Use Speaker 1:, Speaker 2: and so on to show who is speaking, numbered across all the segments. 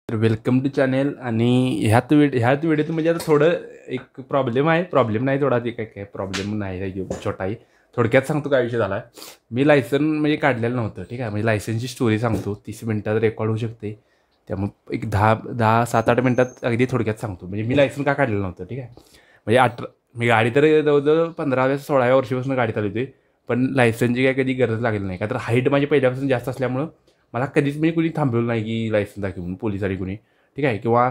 Speaker 1: तर welcome to channel. आणि ह्यात व्हिडिओत म्हणजे आता थोडं एक प्रॉब्लेम नाही, थोडा ते काय प्रॉब्लेम नाही आहे छोटाही. थोडक्यात सांगतो काय विषय झाला आहे. मी लायसन म्हणजे काढलेलं नव्हतं, ठीक आहे. म्हणजे लायसनची स्टोरी सांगतो, 30 मिनिटात रेकॉर्ड होऊ शकते. त्यामुळे एक 7-8 मिनिटात अगदी थोडक्यात सांगतो. म्हणजे मी लायसन का काढलेलं नव्हतं, ठीक आहे. म्हणजे मी गाडी तर जवळजवळ 15व्या-16व्या वर्षीपासून गाडी चालवते, पण लायसनची काय कधी गरज लागली नाही. का तर हाईट माझी पहिल्यापासून जास्त असल्यामुळं मला कधीच मी कुणी थांबवलं नाही की लायसन दाखवून, पोलिसांनी कुणी, ठीक आहे. किंवा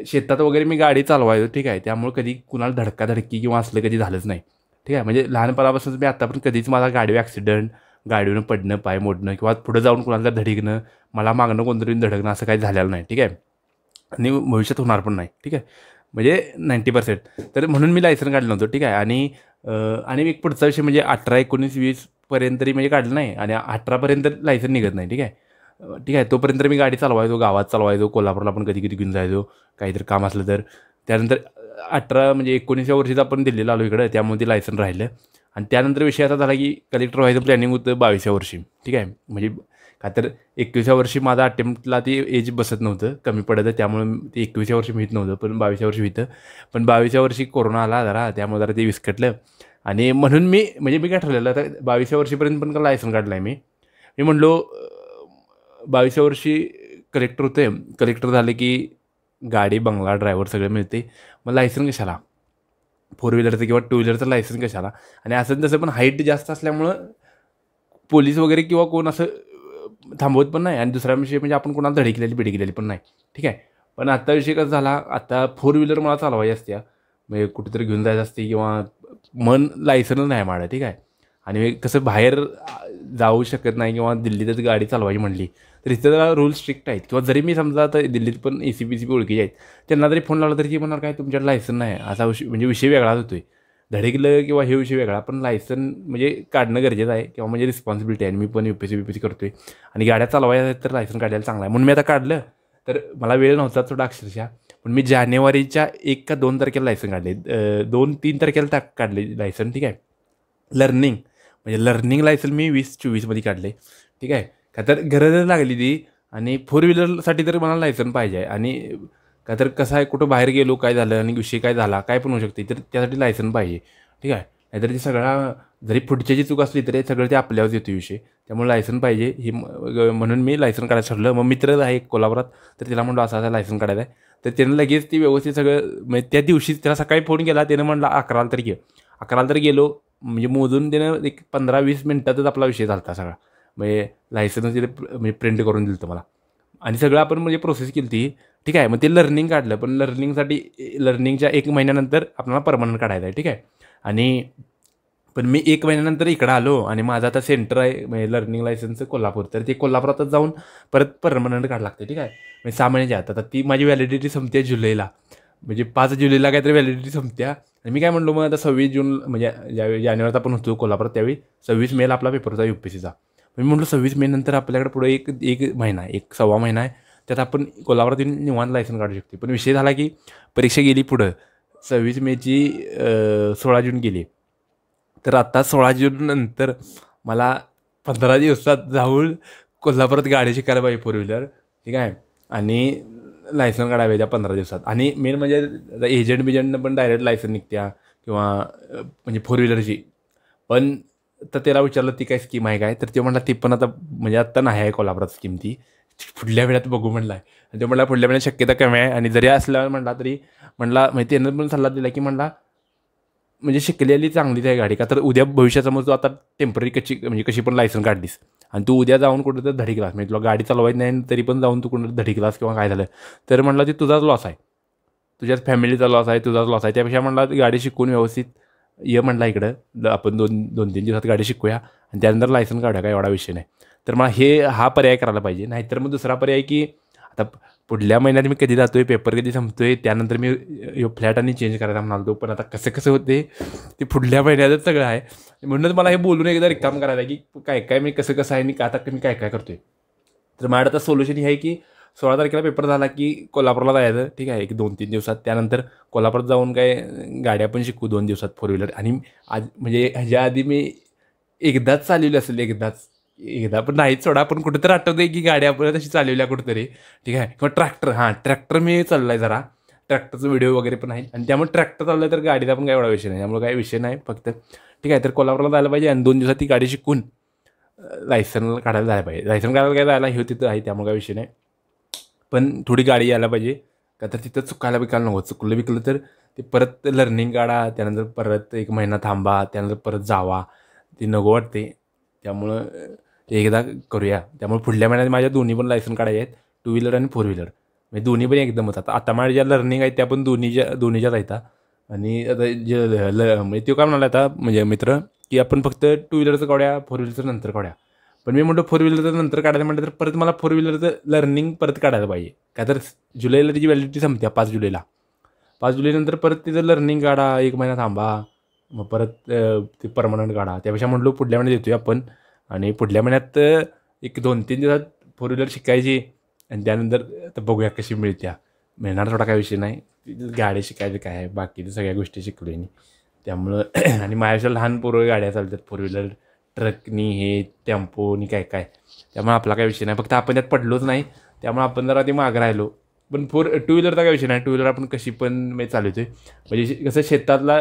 Speaker 1: शेतात वगैरे मी गाडी चालवायचो, ठीक आहे. त्यामुळे कधी कुणाला धडकाधडकी किंवा असलं कधी झालंच नाही, ठीक आहे. म्हणजे लहानपणापासून मी आत्तापर्यंत कधीच माझा गाडीवर ॲक्सिडेंट, गाडीवरून पडणं, पाय मोडणं किंवा पुढं जाऊन कुणाला धडकणं, मला मागणं कोणतरी धडकणं असं काही झालेलं नाही, ठीक आहे. आणि भविष्यात होणार पण नाही, ठीक आहे. म्हणजे 90%. तर म्हणून मी लायसन काढलं नव्हतं, ठीक आहे. आणि एक पुढचा विषय म्हणजे 18, 19, 20 पर्यंत तरी म्हणजे काढलं नाही, आणि 18पर्यंत लायसन निघत नाही, ठीक आहे. ठीक आहे. तोपर्यंत मी गाडी चालवायचो, गावात चालवायचो, कोल्हापूरला पण कधी कधी घेऊन जायचो काहीतरी काम असलं तर. त्यानंतर 18 म्हणजे 19व्या वर्षीच आपण दिल्लीला आलो इकडं, त्यामुळे ते लायसन राहिलं. आणि त्यानंतर विषय असा झाला की कलेक्टर व्हायचं प्लॅनिंग होतं 22व्या वर्षी, ठीक आहे. म्हणजे का तर 21व्या वर्षी माझा अटेम्प्टला ती एज बसत नव्हतं, कमी पडतं, त्यामुळे ते 21व्या वर्षी मिळत नव्हतं, पण 22व्या वर्षी होतं. पण 22व्या वर्षी कोरोना आला जरा, त्यामुळे जरा ते विस्कटलं. आणि म्हणून मी काय ठरलेलं, आता 22व्या वर्षीपर्यंत पण लायसन काढलं आहे मी. मी म्हणलो 22व्या वर्षी कलेक्टर होते, कलेक्टर झाले की गाडी, बंगला, ड्रायव्हर सगळं मिळते, मग लायसन कशाला, फोर व्हीलरचं किंवा टू व्हीलरचं लायसन कशाला. आणि असं तसं पण हाईट जास्त असल्यामुळं पोलीस वगैरे किंवा कोण असं थांबवत पण नाही. आणि दुसरा विषय म्हणजे आपण कोणाला बिडकिलेली पण नाही, ठीक आहे. पण आता विषय कसा झाला, आता फोर व्हीलर मला चालवायची असते, म्हणजे कुठेतरी घेऊन जायचं असते किंवा लायसनच नाही माझं, ठीक आहे. आणि कसं बाहेर जाऊ शकत नाही किंवा दिल्लीतच गाडी चालवायची म्हणली तर इथं जरा रूल स्ट्रिक्ट आहेत. किंवा जरी मी समजा आता दिल्लीत पण ACPCP ओळखीचे आहेत, त्यांना जरी फोन लावला तरी ती म्हणणार काय तुमच्याकडे लायसन नाही, असा म्हणजे विषय वेगळाच होतो आहे. धडकलं किंवा हे विषय वेगळा, पण लायसन म्हणजे काढणं गरजेचं आहे किंवा म्हणजे रिस्पॉन्सिबिलिटी आहे. आणि मी पण UPSC करतो आहे आणि गाड्या चालवायच्या आहेत, तर लायसन काढायला चांगलं आहे. म्हणून मी आता काढलं. तर मला वेळ नव्हता थोडा अक्षरशः, पण मी जानेवारीच्या 1 का 2 तारखेला लायसन काढले, 2-3 तारखेला काढले लायसन, ठीक आहे. लर्निंग लायसन मी 2024मध्ये काढले, ठीक आहे. का तर गरजच लागली ती. आणि फोर व्हीलरसाठी तर मला लायसन पाहिजे आहे. आणि का तर कसं आहे, कुठं बाहेर गेलो काय झालं आणि विषय काय झाला, काय पण होऊ शकते, तर त्यासाठी लायसन पाहिजे, ठीक आहे. नाहीतर ते सगळा जरी पुढच्याची चूक असली तरी सगळं ते आपल्यावर येतो विषय. त्यामुळे लायसन पाहिजे ही म्हणून मी लायसन काढायचं ठरलं. मग मित्र आहे एक कोल्हापुरात, तर त्याला म्हणलं असं लायसन काढायचं आहे. तर त्यानं लगेच ती व्यवस्थित सगळं, म्हणजे त्या दिवशीच त्याला सकाळी फोन केला, त्यानं म्हणलं 11ला तरी 11ला तर गेलो. म्हणजे मोजून त्यानं एक 15-20 मिनिटातच आपला विषय झाला होता सगळा. म्हणजे लायसन्स तिथे म्हणजे प्रिंट करून दिलं होतं मला. आणि सगळं आपण म्हणजे प्रोसेस केली ती, ठीक आहे. मग ते लर्निंग काढलं, पण लर्निंगच्या 1 महिन्यानंतर आपल्याला परमनंट काढायचं आहे, ठीक आहे. आणि पण मी 1 महिन्यानंतर इकडं आलो आणि माझं आता सेंटर आहे म्हणजे लर्निंग लायसन्सचं कोल्हापूर, तर ते कोल्हापुरातच जाऊन परत परमनंट काढायला लागते, ठीक आहे. म्हणजे 6 महिन्याच्या आत. आता ती माझी व्हॅलिडिटी संपते जुलैला, म्हणजे 5 जुलैला काहीतरी व्हॅलिडिटी संपत्या. आणि मी काय म्हणलो, मग आता 26 जून म्हणजे ज्यावेळी जानेवारीत आपण होतो कोल्हापुरात, त्यावेळी 26 मेला आपला पेपर होता UPSCचा. मी म्हटलं 26 मे नंतर आपल्याकडे पुढे एक महिना, 1-1.25 महिना आहे, त्यात आपण कोल्हापुरात येऊन निवांत लायसन काढू शकतो. पण विषय झाला की परीक्षा गेली पुढं, 26 मेची 16 जून गेली. तर आता 16 जून नंतर मला 15 दिवसात जाऊन कोल्हापुरात गाडी शिकायला पाहिजे फोर व्हीलर, ठीक आहे. आणि लायसन काढावे त्या 15 दिवसात. आणि मेन म्हणजे एजंटनं पण डायरेक्ट लायसन निघत्या किंवा म्हणजे फोर व्हीलरची. पण तर त्याला विचारलं ती काय स्कीम आहे काय, तर ते म्हणला ती पण आता म्हणजे आत्ता नाही आहे कोल्हापुरात स्कीम, ती पुढल्या वेळात बघू म्हणला आहे. आणि ते म्हणला पुढल्या वेळेला शक्यता कमी आहे. आणि जरी असल्यावर म्हणला तरी म्हणला, म्हणजे त्यानं पण सल्ला दिला की म्हणला म्हणजे शिकलेली चांगलीच आहे गाडी. का तर उद्या भविष्याचा मग तू आता टेम्पररी कशी पण लायसन काढलीस आणि तू उद्या जाऊन कुठं तर धडकलास, म्हणजे तुला गाडी चालवायची नाही तरी पण जाऊन तू कुठं धडकलास किंवा काय झालं, तर म्हणला ते तुझाच लॉस आहे, तुझ्याच फॅमिलीचा लॉस आहे, तुझाच लॉस आहे. त्यापेक्षा म्हणला गाडी शिकून व्यवस्थित ये म्हणला इकडं, आपण 2-3 दिवसात गाडी शिकूया आणि त्यानंतर लायसन काढूया, काय एवढा विषय नाही. तर मला हा पर्याय करायला पाहिजे. नाहीतर मग दुसरा पर्याय की आता पुढल्या महिन्यात मी कधी जातोय, पेपर कधी संपतोय, त्यानंतर मी फ्लॅट आणि चेंज करायला म्हणालो. पण आता कसं होते ते पुढल्या महिन्यातच सगळं आहे. म्हणूनच मला हे बोलून एकदा रिकाम करायला की काय मी कसं आहे आणि आता मी काय करतोय. तर माझ्याकडे आता सोल्युशन हे आहे की 16 तारखेला पेपर झाला की कोल्हापूरला जायचं, ठीक आहे, एक 2-3 दिवसात. त्यानंतर कोल्हापुरात जाऊन काय गाड्या पण शिकू 2 दिवसात फोर व्हीलर. आणि आज म्हणजे ह्याच्या आधी मी एकदाच चालवली असेल, एकदाच एकदा पण नाहीच सोडा, पण कुठेतरी आठवतंय की गाडी आपण तशी चालवल्या कुठेतरी, ठीक आहे. किंवा ट्रॅक्टर, ट्रॅक्टर मी चाललाय जरा, ट्रॅक्टरचा व्हिडिओ वगैरे पण आहे आणि त्यामुळे ट्रॅक्टर चाललं तर गाडीचा पण काही एवढा विषय नाही, त्यामुळे काही विषय नाही. फक्त ठीक आहे, तर कोल्हापूरला जायला पाहिजे आणि 2 दिवसात ती गाडी शिकून लायसन काढायला जायला पाहिजे. लायसन काढायला काय जायला हे तिथं आहे, त्यामुळे काही विषय नाही. पण थोडी गाडी यायला पाहिजे, का तर तिथं चुकायला बिकायला नको. चुकलं बिकलं तर ते परत लर्निंग काढा, त्यानंतर परत 1 महिना थांबा, त्यानंतर परत जावा, ते नको वाटते. त्यामुळं ते एकदा करूया. त्यामुळे पुढल्या महिन्यात माझ्या दोन्ही पण लायसन काढायचे आहेत, 2 व्हीलर आणि 4 व्हीलर. म्हणजे दोन्ही पण एकदमच. आता माझ्या ज्या लर्निंग आहेत त्या पण दोन्हीच्याच आहेत. आणि आता जे म्हणजे तो काय म्हणाला आता म्हणजे मित्र, की आपण फक्त 2 व्हीलरचं काढूया, 4 व्हीलरचं नंतर काढूया. पण मी म्हणतो 4 व्हीलरचं नंतर काढायचं म्हटलं तर परत मला 4 व्हीलरचं लर्निंग परत काढायला पाहिजे. का तर जुलैला त्याची व्हॅलिडिटी संपते, 5 जुलैला. 5 जुलैनंतर परत तिचं लर्निंग काढा, 1 महिना थांबा, मग परत ते परमनंट काढा. त्यापेक्षा म्हटलो पुढल्या महिन्यात येतोय आपण आणि पुढल्या महिन्यात एक 2-3 दिवसात 4 व्हीलर शिकायची आणि त्यानंतर आता बघूया कशी मिळणार थोडा काही विषय नाही. गाडी शिकायचं काय आहे, बाकीच्या सगळ्या गोष्टी शिकलो आहे. त्यामुळं आणि माझ्यापेक्षा लहान पोरं गाड्या चालतात, 4 व्हीलर, ट्रकनी, हे टेम्पोनी काय काय. त्यामुळे आपला काही विषय नाही, फक्त आपण त्यात पडलोच नाही, त्यामुळे आपण जरा ते मागं राहिलो. पण 2 व्हीलरचा काही विषय नाही. 2 व्हीलर आपण कशी पण म्हणजे चालवतोय. म्हणजे कसं शेतातला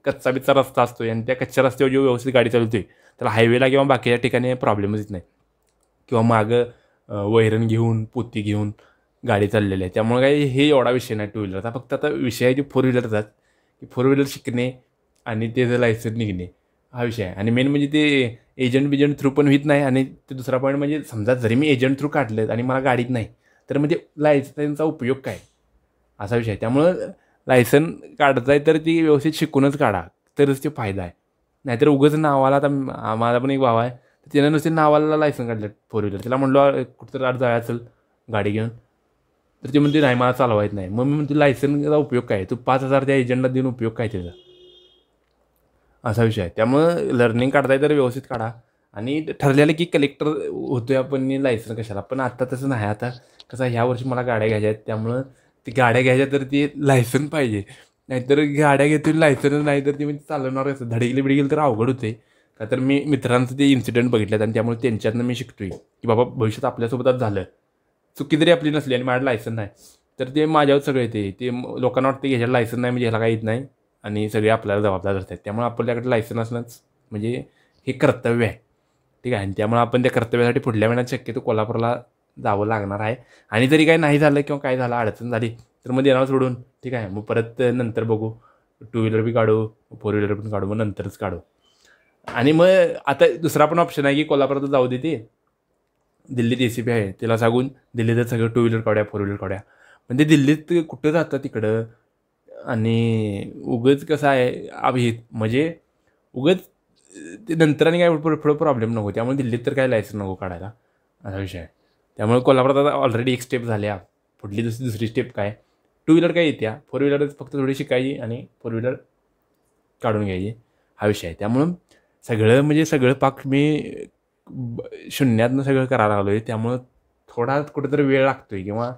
Speaker 1: कच्चा बिच्चा रस्ता असतो आणि त्या कच्च्या रस्त्यावर जेव्हा व्यवस्थित गाडी चालवतोय त्याला हायवेला किंवा बाकीच्या ठिकाणी प्रॉब्लेमच येत नाही. किंवा मागं वैरण घेऊन, पोती घेऊन गाडी चाललेली आहे. त्यामुळे काही हे एवढा विषय नाही 2 व्हीलरचा. फक्त आता विषय आहे की 4 व्हीलरचाच, की 4 व्हीलर शिकणे आणि त्याचं लायसन निघणे हा विषय आहे. आणि मेन म्हणजे ते एजंट थ्रू पण होत नाही. आणि ते दुसरा पॉईंट म्हणजे समजा जरी मी एजंट थ्रू काढलं आणि मला गाडीत नाही, तर म्हणजे लायसनचा उपयोग काय, असा विषय आहे. त्यामुळं लायसन काढताय तर ती व्यवस्थित शिकूनच काढा, तरच ते फायदा आहे. नाहीतर उगाच नावाला, आता माझा पण एक भाव आहे, तर त्यानं नुसते नावाला लायसन काढलं 4 व्हीलर. त्याला म्हणलो कुठं तर जायचं असेल गाडी घेऊन, तर ते म्हणते नाही मला चालवा येत नाही. मग मी म्हणतो लायसनचा उपयोग काय, तू 5,000 त्या एजंटला देऊन उपयोग काय त्याचा, असा विषय आहे. त्यामुळं लर्निंग काढताय तर व्यवस्थित काढा. आणि ठरलेलं की कलेक्टर होतोय आपण, लायसन कशाला. पण आता तसं नाही. आता कसं ह्या वर्षी मला गाड्या घ्यायच्या आहेत, त्यामुळं ती गाड्या घ्यायच्या तर ती लायसन पाहिजे. नाहीतर गाड्या घेतोय लायसनच नाही तर ती म्हणजे चालवणार कसं, धडकली बिडकली तर अवघड होते. का तर मी मित्रांचं ते इन्सिडेंट बघितल्यात आणि त्यामुळे त्यांच्यातनं मी शिकतोय की बाबा भविष्यात आपल्यासोबतच झालं, चुकी जरी आपली नसली आणि माझं लायसन नाही, तर ते माझ्यावर सगळं येते. ते लोकांना वाटतं की ह्याच्याला लायसन नाही म्हणजे ह्याला काही येत नाही आणि सगळे आपल्याला जबाबदार असतात. त्यामुळे आपल्याकडे लायसन असणंच म्हणजे हे कर्तव्य आहे, ठीक आहे. आणि त्यामुळे आपण त्या कर्तव्यासाठी पुढल्या महिन्यात शक्यतो कोल्हापूरला जावं लागणार आहे. आणि जरी काही नाही झालं किंवा काय झालं, अडचण झाली, तर मग देणार सोडून, ठीक आहे. मग परत नंतर बघू, 2 व्हीलर बी काढू, 4 व्हीलर पण काढू, मग नंतरच काढू. आणि मग आता दुसरा पण ऑप्शन आहे की कोल्हापुरात जाऊ दे, ते दिल्लीत ACP आहे, त्याला सांगून दिल्लीतच सगळं 2 व्हीलर काढूया, 4 व्हीलर काढूया. पण ते दिल्लीत कुठं जातं तिकडं, आणि उगाच कसं आहे म्हणजे उगाच ते नंतर आणि काय पुढं प्रॉब्लेम नको. त्यामुळे दिल्लीत तर काय लायसन नको काढायला, असा विषय आहे. त्यामुळे कोल्हापुरात आता ऑलरेडी एक स्टेप झाल्या. पुढली दुसरी स्टेप काय, 2 व्हीलर काय येत्या, 4 व्हीलरच फक्त थोडी शिकायची आणि 4 व्हीलर काढून घ्यायची, हा विषय आहे. त्यामुळं सगळं म्हणजे सगळं पाक मी शून्यातनं सगळं करायला लागलो आहे. त्यामुळं थोडा कुठेतरी वेळ लागतो आहे किंवा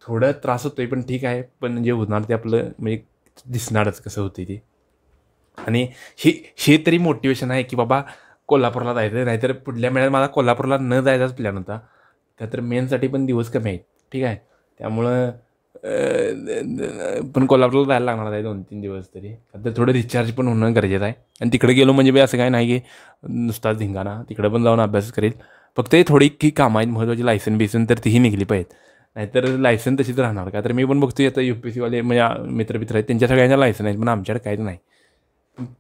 Speaker 1: थोडं त्रास होतो आहे, पण ठीक आहे. पण जे होणार ते आपलं म्हणजे दिसणारच कसं होतं ते. आणि हे तरी मोटिवेशन आहे की बाबा कोल्हापूरला जायचं. नाहीतर पुढल्या महिन्यात मला कोल्हापूरला न जायचाच प्लॅन होता, का तर मेनसाठी पण दिवस कमी आहेत, ठीक आहे. त्यामुळं पण कोल्हापूरला जायला लागणार आहे 2-3 दिवस तरी, तर थोडं रिचार्ज पण होणं गरजेचं आहे. आणि तिकडे गेलो म्हणजे बी असं काय नाही की नुसताच धिंगाणा, तिकडे पण जाऊन अभ्यास करेल. फक्त हे थोडी की कामं आहेत महत्त्वाची, लायसन बिसन तर तीही निघली पाहिजेत. नाहीतर लायसन तशीच राहणार. का तर मी पण बघतोय आता UPSCवाले म्हणजे मित्र आहेत, त्यांच्या सगळ्यांच्या लायसन आहेत, पण आमच्याकडे काहीच नाही.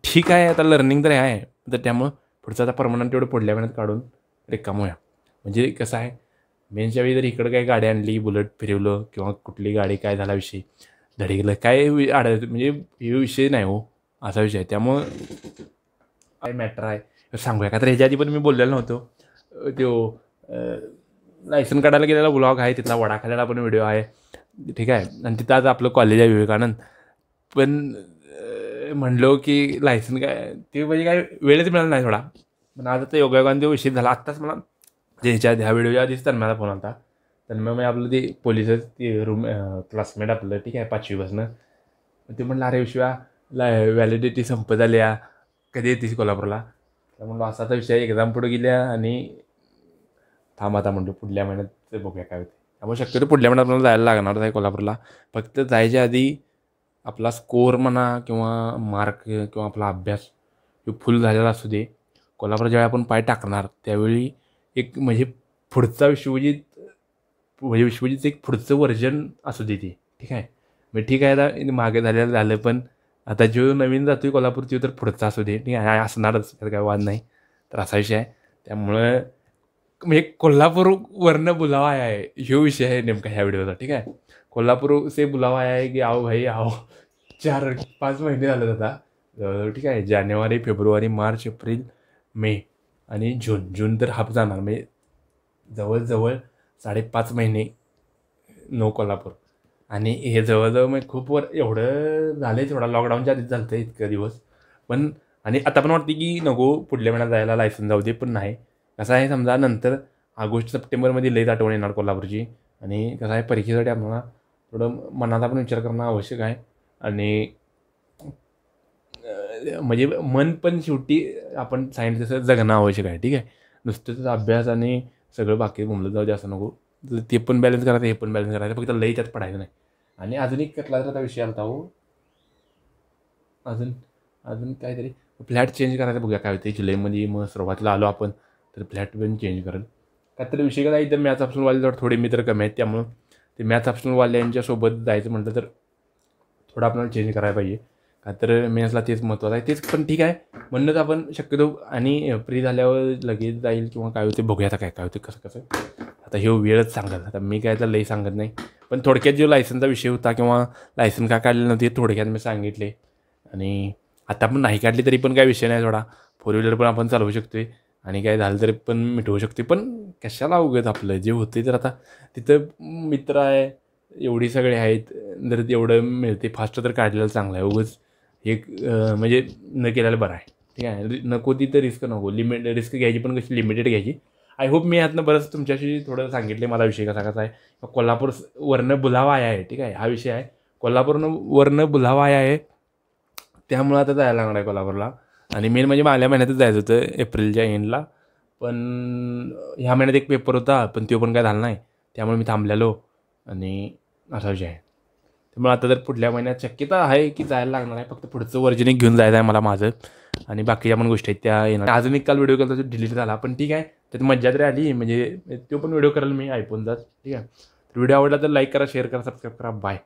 Speaker 1: ठीक आहे, आता लर्निंग तर आहे, तर त्यामुळं पुढचं आता परमनंट तेवढं पुढल्या महिन्यात काढून रिकामं होया. म्हणजे कसं आहे, मेनच्या वेळी जर इकडं काही गाडी आणली, बुलेट फिरवलं किंवा कुठली गाडी काय झाला विषय, धडकलं काय म्हणजे हे विषय नाही हो, असा विषय आहे. त्यामुळं काय मॅटर आहे सांगूया. का तर ह्याच्या आधी पण मी बोललेलो नव्हतो. तो लायसन काढायला गेलेला ब्लॉग आहे, तिथला वडा खाल्याला पण व्हिडिओ आहे, ठीक आहे. आणि तिथं आज आपलं कॉलेज आहे विवेकानंद. पण म्हणलो की लायसन काय ते म्हणजे काय वेळच मिळाला नाही थोडा. पण आज आता योगायोगाने तो विषय झाला. आत्ताच मला जे ह्या व्हिडिओच्या आधीच तन्मयाला फोन आला. तन्मय म्हणजे आपलं ते पोलिसच ते क्लासमेट आपलं, ठीक आहे, 5वीपासनं. ते म्हणलं अरे विश्वा व्हॅलिडिटी संपत आल्या, कधी येतेस कोल्हापूरला. तर म्हणलं असा विषय, एक्झाम पुढे गेल्या आणि थांब आता म्हणतो पुढल्या महिन्यात ते बघूया काय होते. त्यामुळे शक्यतो पुढल्या महिन्यात आपल्याला जायला लागणारच आहे कोल्हापूरला. फक्त जायच्या आधी आपला स्कोअर म्हणा किंवा मार्क किंवा आपला अभ्यास हे फुल झालेला असू दे. कोल्हापूरला ज्यावेळी आपण पाय टाकणार त्यावेळी एक म्हणजे पुढचा विश्वजितचं एक पुढचं व्हर्जन असू दे ते. ठीक आहे. मग ठीक आहे आता मागे झालेलं झालं, पण आता जो नवीन जातो आहे कोल्हापूर तो तर पुढचा असू दे. ठीक आहे, असणारच, त्यात काय वाद नाही. तर असा विषय आहे. त्यामुळं म्हणजे कोल्हापूरवरनं बुलावा आया है, ह्यो विषय आहे नेमका ह्या व्हिडिओचा. ठीक आहे. कोल्हापूर से बुलावा आया है की आओ भाई आओ. 4-5 महिने झाले आता. ठीक आहे. जानेवारी, फेब्रुवारी, मार्च, एप्रिल, मे आणि जून तर हाफ जाणार. म्हणजे जवळजवळ 5.5 महिने नो कोल्हापूर. आणि हे जवळजवळ मग खूप एवढं झालं आहे, थोडा लॉकडाऊनच्या आधीच झालं आहे इतकं दिवस. पण आणि आता पण वाटते की नको पुढल्या महिन्यात जायला, लायसन्स जाऊ दे. पण नाही, कसं आहे समजा नंतर ऑगस्ट सप्टेंबरमध्ये लईच आठवण येणार कोल्हापूरची. आणि कसं आहे परीक्षेसाठी आपल्याला थोडं मनाचा पण विचार करणं आवश्यक आहे. आणि म्हणजे मन पण शेवटी आपण सांगितलं तसं जगणं आवश्यक आहे. ठीक आहे. नुसतंच अभ्यास आणि सगळं बाकी बोंबलं जाऊ दे असं नको. ते पण बॅलन्स करायचं, हे पण बॅलन्स करायचं, फक्त लई त्यात पडायचं नाही. आणि अजून एक कसला तर आता विषय आला हो, अजून काहीतरी फ्लॅट चेंज करायचं, बघूया काय होते जुलैमध्ये. मग सुरुवातीला आलो आपण तर फ्लॅट पण चेंज करेल. काहीतरी विषय काय इथं मॅथ्स ऑप्शनवाले जर थोडे मित्र कमी आहेत, त्यामुळं ते मॅथ्स ऑप्शनवाल्यांच्यासोबत जायचं म्हटलं तर थोडं आपल्याला चेंज करायला पाहिजे. का तर मेन्सला तेच महत्त्वाचं आहे. तेच पण ठीक आहे म्हणूनच आपण शक्यतो आणि फ्री झाल्यावर लगेच जाईल किंवा काय होते बघूया. आता काय होते कसं आता हे वेळच सांगाल. आता मी काय तर लई सांगत नाही, पण थोडक्यात जो लायसनचा विषय होता किंवा लायसन का काढले नव्हते थोडक्यात मी सांगितले. आणि आता पण नाही काढली तरी पण काय विषय नाही. थोडा 4 व्हीलर पण आपण चालवू शकतो आहे आणि काय झालं तरी पण मिटवू शकतो. पण कशाला उगाच आपलं जे होते तर आता तिथं मित्र आहे, एवढी सगळे आहेत, जर एवढं मिळते फास्ट तर काढलेलं चांगलं आहे. उगाच एक म्हणजे न केलेलं बरं आहे. ठीक आहे. नको तिथं रिस्क नको, रिस्क घ्यायची पण कशी लिमिटेड घ्यायची. आय होप मी ह्यातनं बरंच तुमच्याशी थोडं सांगितले मला विषय कसा आहे. कोल्हापूरवरनं बुलावा आया आहे. ठीक आहे, हा विषय आहे. वरनं बुलावा आया आहे, त्यामुळं आता जायला लागणार आहे कोल्हापूरला. आणि मेन म्हणजे मागल्या महिन्यातच जायचं होतं एप्रिलच्या एंडला, पण ह्या महिन्यात एक पेपर होता पण तो पण काय झाला नाही. त्यामुळे मी थांबलेलो आणि असा विषय आहे. त्यामुळे आता जर पुढल्या महिन्यात शक्यता आहे की जायला लागणार आहे. फक्त पुढचं वर्जन घेऊन जायचं आहे मला माझं. आणि बाकीच्या पण गोष्टी आहेत त्या येणार. अजून एक काल व्हिडिओ केला तो डिलीट झाला, पण ठीक आहे, त्यात मज्जा तरी आली. म्हणजे तो पण व्हिडिओ करेल मी आयफोनचाच. ठीक आहे. तर व्हिडिओ आवडला तर लाईक करा, शेअर करा, सबस्क्राईब करा. बाय.